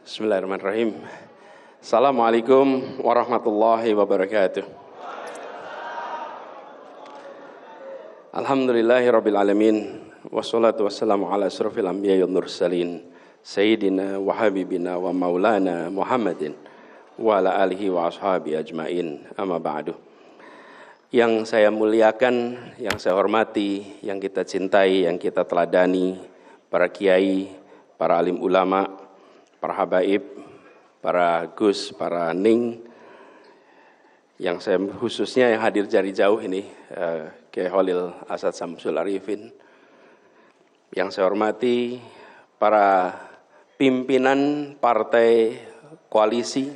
Bismillahirrahmanirrahim. Assalamualaikum warahmatullahi wabarakatuh. Alhamdulillahirabbil alamin wassalatu wassalamu ala asrofil anbiya'i wal mursalin sayyidina wa habibina wa maulana Muhammadin wa ala alihi wa ashabi ajmain, amma ba'du. Yang saya muliakan, yang saya hormati, yang kita cintai, yang kita teladani, para kiai, para alim ulama, para habaib, para gus, para ning, yang saya khususnya yang hadir dari jauh ini, Kiai Khalil Asad Samsul Arifin. Yang saya hormati para pimpinan partai koalisi,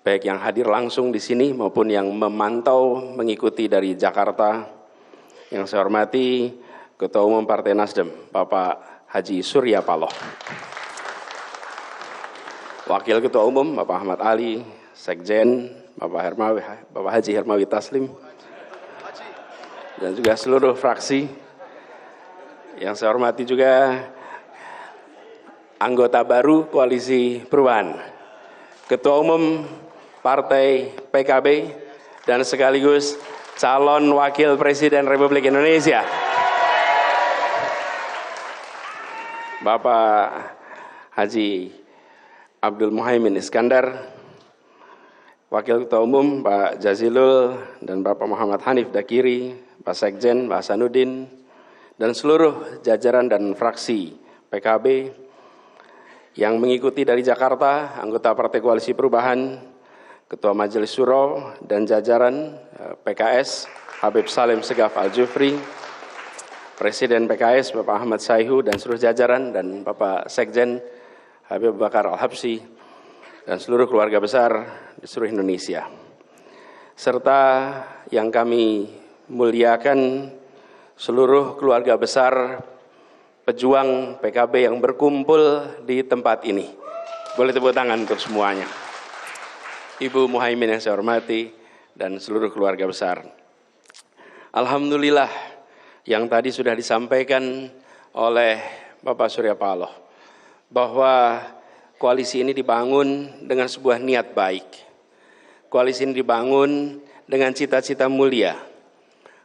baik yang hadir langsung di sini maupun yang memantau mengikuti dari Jakarta. Yang saya hormati Ketua Umum Partai Nasdem, Bapak Haji Surya Paloh. Wakil Ketua Umum Bapak Ahmad Ali, Sekjen Bapak Haji Hermawi Taslim, dan juga seluruh fraksi. Yang saya hormati juga anggota baru Koalisi Perubahan, Ketua Umum Partai PKB, dan sekaligus calon Wakil Presiden Republik Indonesia, Bapak Haji Abdul Muhaimin Iskandar, Wakil Ketua Umum Pak Jazilul, dan Bapak Muhammad Hanif Dakiri, Pak Sekjen, Pak Hasanuddin, dan seluruh jajaran dan fraksi PKB yang mengikuti dari Jakarta, anggota Partai Koalisi Perubahan, Ketua Majelis Syuro, dan jajaran PKS, Habib Salim Segaf Al-Jufri, Presiden PKS Bapak Ahmad Saihu, dan seluruh jajaran, dan Bapak Sekjen Habib Bakar Al-Habsyi, dan seluruh keluarga besar di seluruh Indonesia. Serta yang kami muliakan, seluruh keluarga besar pejuang PKB yang berkumpul di tempat ini. Boleh tepuk tangan untuk semuanya. Ibu Muhaimin yang saya hormati, dan seluruh keluarga besar. Alhamdulillah, yang tadi sudah disampaikan oleh Bapak Surya Paloh, bahwa koalisi ini dibangun dengan sebuah niat baik. Koalisi ini dibangun dengan cita-cita mulia.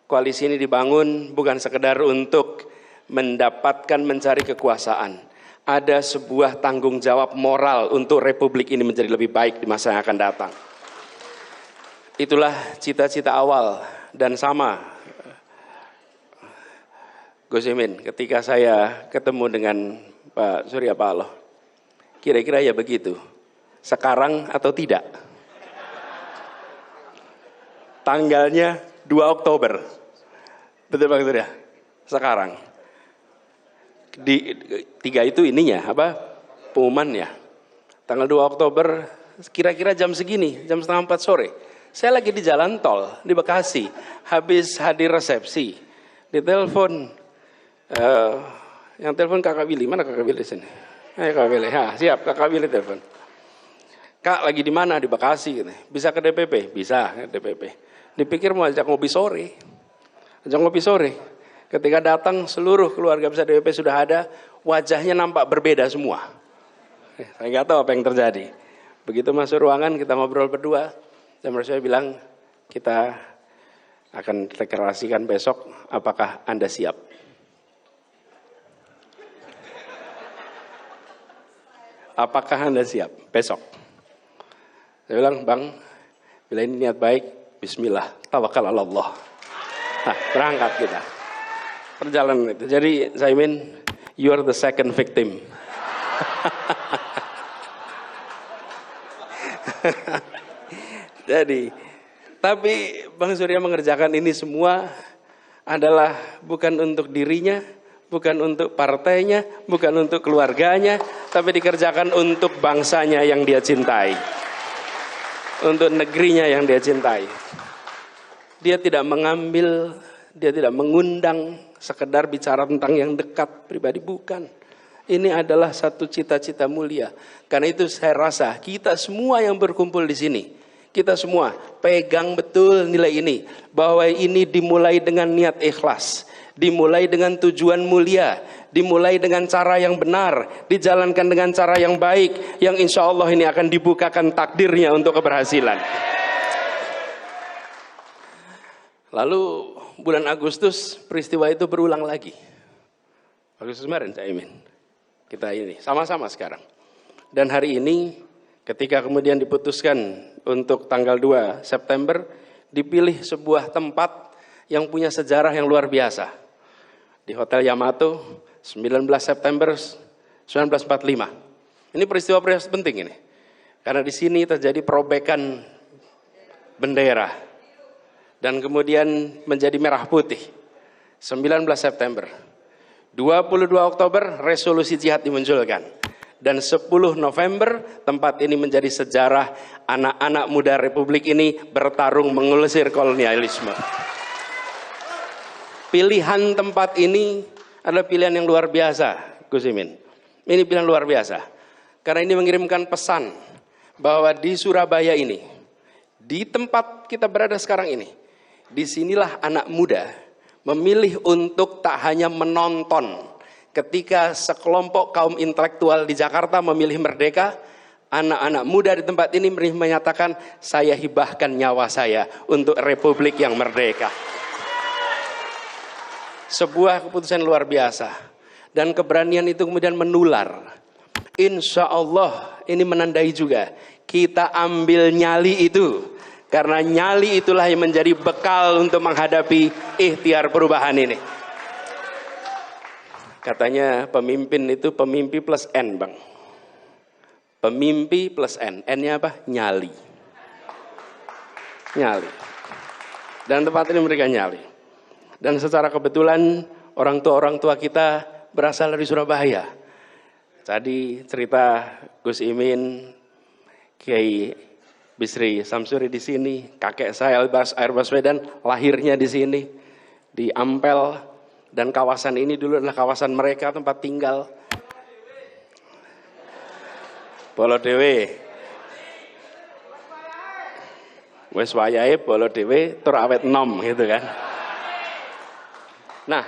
Koalisi ini dibangun bukan sekedar untuk mendapatkan mencari kekuasaan. Ada sebuah tanggung jawab moral untuk Republik ini menjadi lebih baik di masa yang akan datang. Itulah cita-cita awal, dan sama Gus Imin ketika saya ketemu dengan Pak Surya Paloh, kira-kira ya begitu, sekarang atau tidak? Tanggalnya 2 Oktober, betul Pak Surya? Sekarang. Di 3 itu ininya, pengumumannya. Tanggal 2 Oktober, kira-kira jam segini, jam 3:30 sore. Saya lagi di jalan tol, di Bekasi, habis hadir resepsi. Ditelepon, yang telepon Kakak Willy, mana Kakak Willy sini? Ayo Kakak Willy, siap Kakak Willy telepon. Kak lagi di mana? Di Bekasi. Bisa ke DPP? Bisa ke DPP. Dipikir mau ajak ngopi sore. Ketika datang, seluruh keluarga besar DPP sudah ada, wajahnya nampak berbeda semua. Saya nggak tahu apa yang terjadi. Begitu masuk ruangan, kita ngobrol berdua, dan saya bilang, kita akan deklarasikan besok, apakah Anda siap? Apakah Anda siap besok? Saya bilang, Bang, bila ini niat baik, bismillah, tawakal ala Allah. Nah, berangkat kita. Perjalanan itu. Jadi Zaimin, you are the second victim. Jadi, tapi Bang Surya mengerjakan ini semua adalah bukan untuk dirinya, bukan untuk partainya, bukan untuk keluarganya, tapi dikerjakan untuk bangsanya yang dia cintai, untuk negerinya yang dia cintai. Dia tidak mengambil, dia tidak mengundang sekedar bicara tentang yang dekat pribadi, bukan. Ini adalah satu cita-cita mulia. Karena itu saya rasa kita semua yang berkumpul di sini, kita semua pegang betul nilai ini, bahwa ini dimulai dengan niat ikhlas, dimulai dengan tujuan mulia, dimulai dengan cara yang benar, dijalankan dengan cara yang baik, yang insya Allah ini akan dibukakan takdirnya untuk keberhasilan. Lalu bulan Agustus peristiwa itu berulang lagi. Agustus kemarin Cak Imin, kita ini sama-sama sekarang. Dan hari ini ketika kemudian diputuskan untuk tanggal 2 September, dipilih sebuah tempat yang punya sejarah yang luar biasa. Di Hotel Yamato, 19 September 1945. Ini peristiwa penting ini. Karena di sini terjadi perobekan bendera. Dan kemudian menjadi merah putih. 19 September. 22 Oktober resolusi jihad dimunculkan. Dan 10 November tempat ini menjadi sejarah anak-anak muda Republik ini bertarung mengusir kolonialisme. Pilihan tempat ini adalah pilihan yang luar biasa, Gus Imin. Ini pilihan luar biasa. Karena ini mengirimkan pesan bahwa di Surabaya ini, di tempat kita berada sekarang ini, disinilah anak muda memilih untuk tak hanya menonton ketika sekelompok kaum intelektual di Jakarta memilih merdeka, anak-anak muda di tempat ini menyatakan, saya hibahkan nyawa saya untuk Republik yang merdeka. Sebuah keputusan luar biasa. Dan keberanian itu kemudian menular. Insya Allah ini menandai juga, kita ambil nyali itu. Karena nyali itulah yang menjadi bekal untuk menghadapi ikhtiar perubahan ini. Katanya pemimpin itu pemimpi plus N, Bang. Pemimpi plus N. N-nya apa? Nyali. Nyali. Dan tempat ini mereka nyali. Dan secara kebetulan orang tua kita berasal dari Surabaya. Tadi cerita Gus Imin, Kiai Bisri Samsuri di sini, kakek saya Air Baswedan lahirnya di sini, di Ampel, dan kawasan ini dulu adalah kawasan mereka tempat tinggal. Bolo Dewe, wes wayahe Bolo Dewe tur awet nom gitu kan. Nah,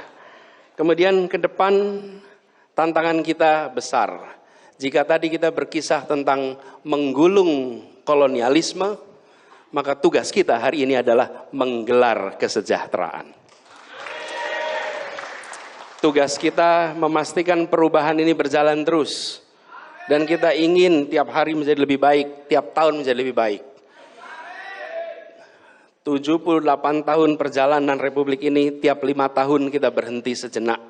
kemudian ke depan tantangan kita besar. Jika tadi kita berkisah tentang menggulung kolonialisme, maka tugas kita hari ini adalah menggelar kesejahteraan. Tugas kita memastikan perubahan ini berjalan terus. Dan kita ingin tiap hari menjadi lebih baik, tiap tahun menjadi lebih baik. 78 tahun perjalanan Republik ini, tiap 5 tahun kita berhenti sejenak.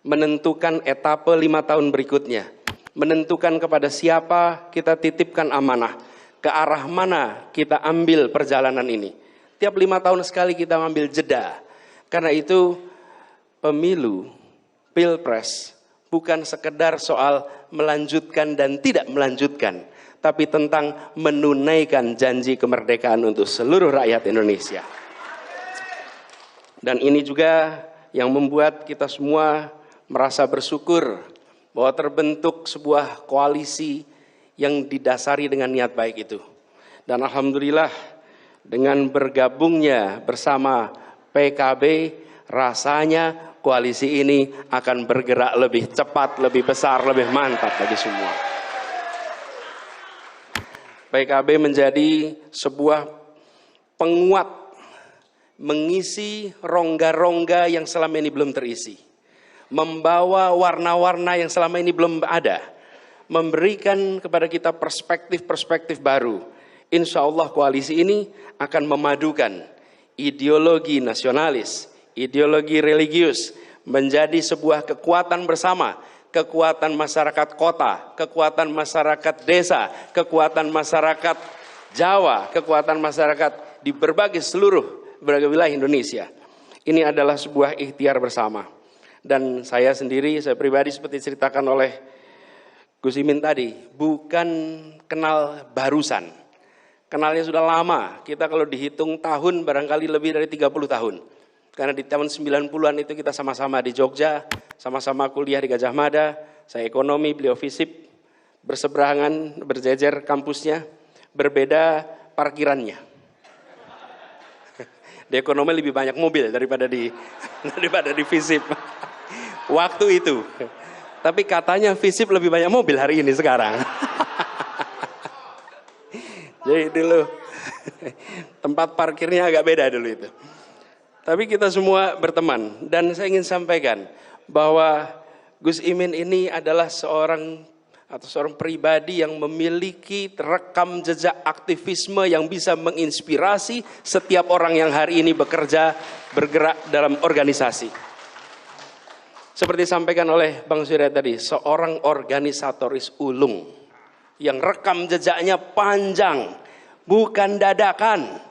Menentukan etape 5 tahun berikutnya. Menentukan kepada siapa kita titipkan amanah. Ke arah mana kita ambil perjalanan ini. Tiap 5 tahun sekali kita ambil jeda. Karena itu pemilu, pilpres, bukan sekedar soal melanjutkan dan tidak melanjutkan, tapi tentang menunaikan janji kemerdekaan untuk seluruh rakyat Indonesia. Dan ini juga yang membuat kita semua merasa bersyukur bahwa terbentuk sebuah koalisi yang didasari dengan niat baik itu. Dan alhamdulillah dengan bergabungnya bersama PKB, rasanya koalisi ini akan bergerak lebih cepat, lebih besar, lebih mantap bagi semua. PKB menjadi sebuah penguat, mengisi rongga-rongga yang selama ini belum terisi. Membawa warna-warna yang selama ini belum ada. Memberikan kepada kita perspektif-perspektif baru. Insya Allah koalisi ini akan memadukan ideologi nasionalis, ideologi religius, menjadi sebuah kekuatan bersama. Kekuatan masyarakat kota, kekuatan masyarakat desa, kekuatan masyarakat Jawa, kekuatan masyarakat di berbagai wilayah Indonesia. Ini adalah sebuah ikhtiar bersama. Dan saya sendiri, saya pribadi seperti ceritakan oleh Gus Imin tadi, bukan kenal barusan. Kenalnya sudah lama, kita kalau dihitung tahun barangkali lebih dari 30 tahun. Karena di tahun 90-an itu kita sama-sama di Jogja, sama-sama kuliah di Gajah Mada, saya ekonomi, beliau FISIP, berseberangan, berjejer kampusnya, berbeda parkirannya. Di ekonomi lebih banyak mobil daripada di FISIP. Waktu itu. Tapi katanya FISIP lebih banyak mobil hari ini sekarang. Jadi dulu tempat parkirnya agak beda dulu itu. Tapi kita semua berteman. Dan saya ingin sampaikan bahwa Gus Imin ini adalah seorang pribadi yang memiliki rekam jejak aktivisme yang bisa menginspirasi setiap orang yang hari ini bergerak dalam organisasi. Seperti disampaikan oleh Bang Surya tadi, seorang organisatoris ulung yang rekam jejaknya panjang, bukan dadakan.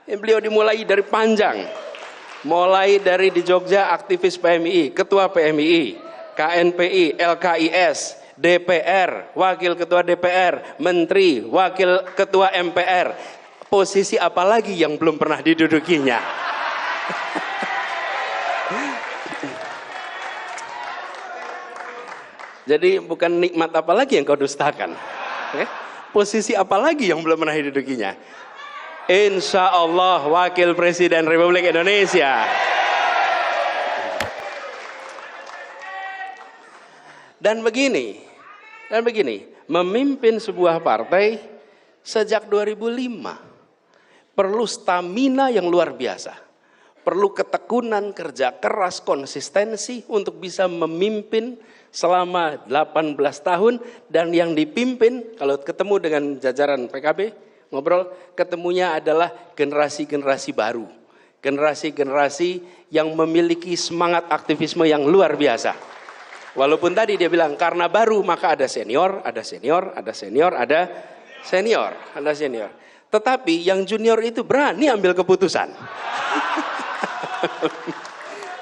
Beliau dimulai dari panjang. Mulai dari di Jogja aktivis PMI, ketua PMI, KNPI, LKIS, DPR, wakil ketua DPR, menteri, wakil ketua MPR. Posisi apa lagi yang belum pernah didudukinya? Jadi bukan nikmat apa lagi yang kau dustakan. Posisi apa lagi yang belum pernah didudukinya? Insya Allah Wakil Presiden Republik Indonesia. Dan begini, memimpin sebuah partai sejak 2005 perlu stamina yang luar biasa, perlu ketekunan, kerja keras, konsistensi untuk bisa memimpin selama 18 tahun. Dan yang dipimpin, kalau ketemu dengan jajaran PKB, ngobrol, ketemunya adalah generasi-generasi baru. Generasi-generasi yang memiliki semangat aktivisme yang luar biasa. Walaupun tadi dia bilang karena baru maka ada senior, ada senior, ada senior, ada senior, ada senior. Tetapi yang junior itu berani ambil keputusan.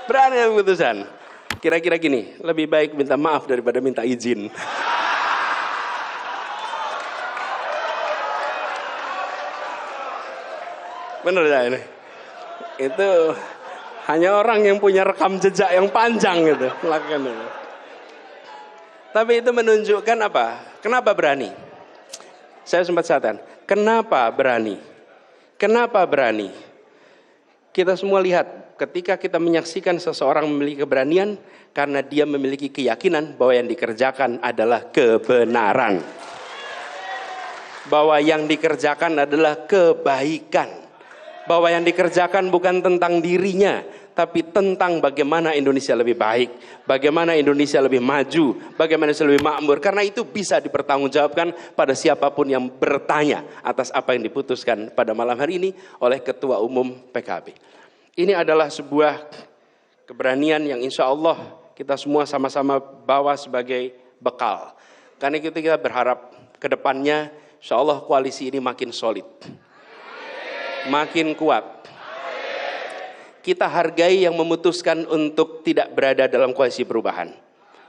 Berani ambil keputusan. Kira-kira gini, lebih baik minta maaf daripada minta izin. Benar ya ini? Itu hanya orang yang punya rekam jejak yang panjang gitu melakukan itu. Tapi itu menunjukkan apa? Kenapa berani? Saya sempat katakan, kenapa berani? Kenapa berani? Kita semua lihat ketika kita menyaksikan seseorang memiliki keberanian karena dia memiliki keyakinan bahwa yang dikerjakan adalah kebenaran. Bahwa yang dikerjakan adalah kebaikan. Bahwa yang dikerjakan bukan tentang dirinya, tapi tentang bagaimana Indonesia lebih baik, bagaimana Indonesia lebih maju, bagaimana Indonesia lebih makmur. Karena itu bisa dipertanggungjawabkan pada siapapun yang bertanya atas apa yang diputuskan pada malam hari ini oleh Ketua Umum PKB. Ini adalah sebuah keberanian yang insya Allah kita semua sama-sama bawa sebagai bekal. Karena itu kita berharap ke depannya insya Allah koalisi ini makin solid. Makin kuat. Kita hargai yang memutuskan untuk tidak berada dalam koalisi perubahan.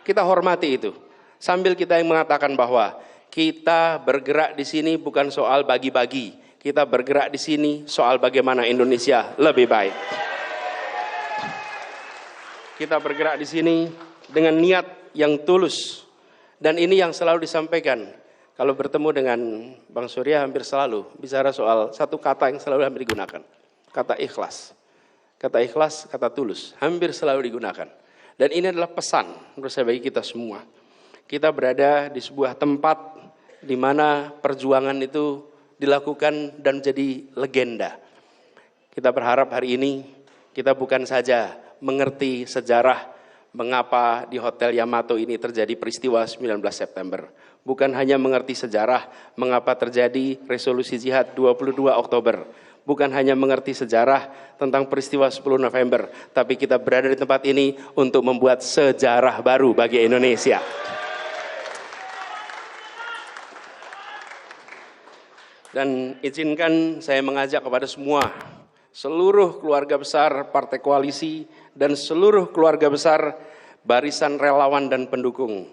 Kita hormati itu. Sambil kita yang mengatakan bahwa kita bergerak di sini bukan soal bagi-bagi. Kita bergerak di sini soal bagaimana Indonesia lebih baik. Kita bergerak di sini dengan niat yang tulus. Dan ini yang selalu disampaikan. Kalau bertemu dengan Bang Surya hampir selalu bicara soal satu kata yang selalu hampir digunakan. Kata ikhlas. Kata ikhlas, kata tulus. Hampir selalu digunakan. Dan ini adalah pesan menurut saya bagi kita semua. Kita berada di sebuah tempat di mana perjuangan itu dilakukan dan menjadi legenda. Kita berharap hari ini kita bukan saja mengerti sejarah mengapa di Hotel Yamato ini terjadi peristiwa 19 September. Bukan hanya mengerti sejarah mengapa terjadi resolusi jihad 22 Oktober. Bukan hanya mengerti sejarah tentang peristiwa 10 November. Tapi kita berada di tempat ini untuk membuat sejarah baru bagi Indonesia. Dan izinkan saya mengajak kepada semua, seluruh keluarga besar Partai Koalisi dan seluruh keluarga besar barisan relawan dan pendukung.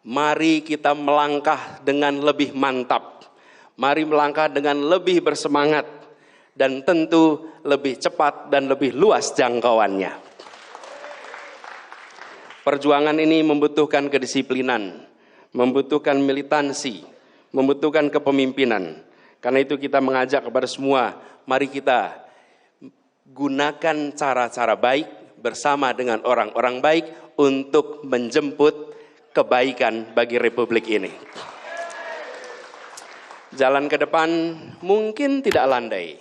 Mari kita melangkah dengan lebih mantap. Mari melangkah dengan lebih bersemangat. Dan tentu lebih cepat dan lebih luas jangkauannya. Perjuangan ini membutuhkan kedisiplinan, membutuhkan militansi, membutuhkan kepemimpinan. Karena itu kita mengajak kepada semua, mari kita gunakan cara-cara baik bersama dengan orang-orang baik untuk menjemput kebaikan bagi Republik ini. Jalan ke depan mungkin tidak landai,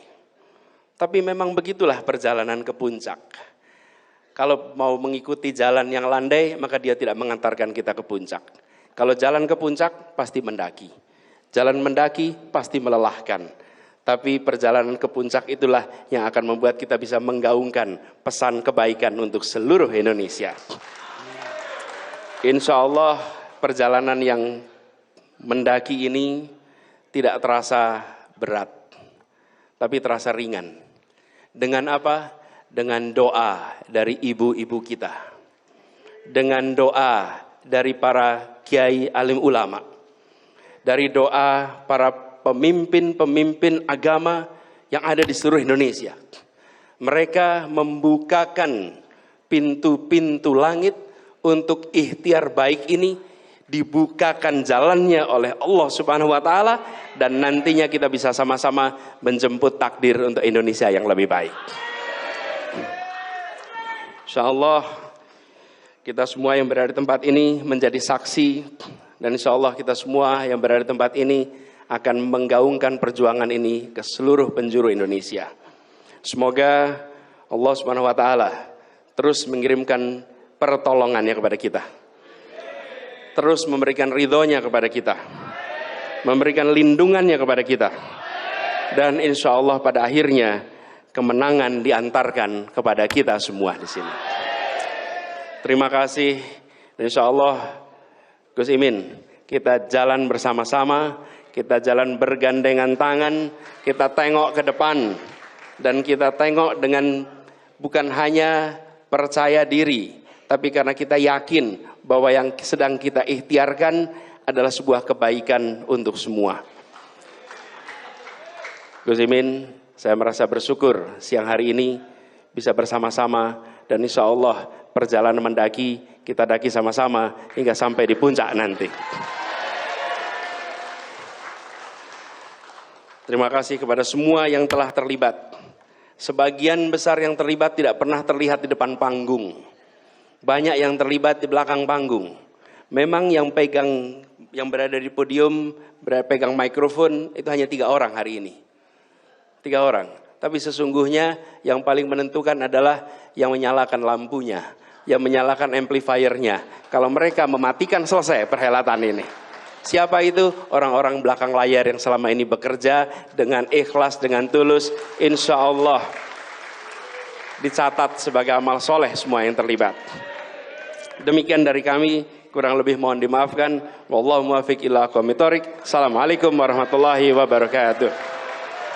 tapi memang begitulah perjalanan ke puncak. Kalau mau mengikuti jalan yang landai, maka dia tidak mengantarkan kita ke puncak. Kalau jalan ke puncak, pasti mendaki. Jalan mendaki pasti melelahkan. Tapi perjalanan ke puncak itulah yang akan membuat kita bisa menggaungkan pesan kebaikan untuk seluruh Indonesia. Insya Allah perjalanan yang mendaki ini tidak terasa berat, tapi terasa ringan. Dengan apa? Dengan doa dari ibu-ibu kita. Dengan doa dari para kiai alim ulama. Dari doa para pemimpin-pemimpin agama yang ada di seluruh Indonesia. Mereka membukakan pintu-pintu langit untuk ikhtiar baik ini dibukakan jalannya oleh Allah Subhanahu wa taala, dan nantinya kita bisa sama-sama menjemput takdir untuk Indonesia yang lebih baik. Insyaallah kita semua yang berada di tempat ini menjadi saksi, dan insyaallah kita semua yang berada di tempat ini akan menggaungkan perjuangan ini ke seluruh penjuru Indonesia. Semoga Allah Subhanahu wa taala terus mengirimkan pertolongannya kepada kita. Terus memberikan ridhonya kepada kita, memberikan lindungannya kepada kita, dan insya Allah pada akhirnya kemenangan diantarkan kepada kita semua di sini. Terima kasih. Insya Allah Gus Imin, kita jalan bersama-sama, kita jalan bergandengan tangan, kita tengok ke depan, dan kita tengok dengan bukan hanya percaya diri, tapi karena kita yakin bahwa yang sedang kita ikhtiarkan adalah sebuah kebaikan untuk semua. Gus Imin, saya merasa bersyukur siang hari ini bisa bersama-sama, dan insya Allah perjalanan mendaki kita daki sama-sama hingga sampai di puncak nanti. Terima kasih kepada semua yang telah terlibat. Sebagian besar yang terlibat tidak pernah terlihat di depan panggung. Banyak yang terlibat di belakang panggung. Memang yang berada di podium, pegang mikrofon itu hanya 3 orang hari ini. 3 orang. Tapi sesungguhnya yang paling menentukan adalah yang menyalakan lampunya, yang menyalakan amplifiernya. Kalau mereka mematikan, selesai perhelatan ini. Siapa itu? Orang-orang belakang layar yang selama ini bekerja dengan ikhlas, dengan tulus. Insya Allah dicatat sebagai amal soleh semua yang terlibat. Demikian dari kami, kurang lebih mohon dimaafkan. Wallahu muwaffiq ila aqwamit thoriq. Assalamualaikum warahmatullahi wabarakatuh.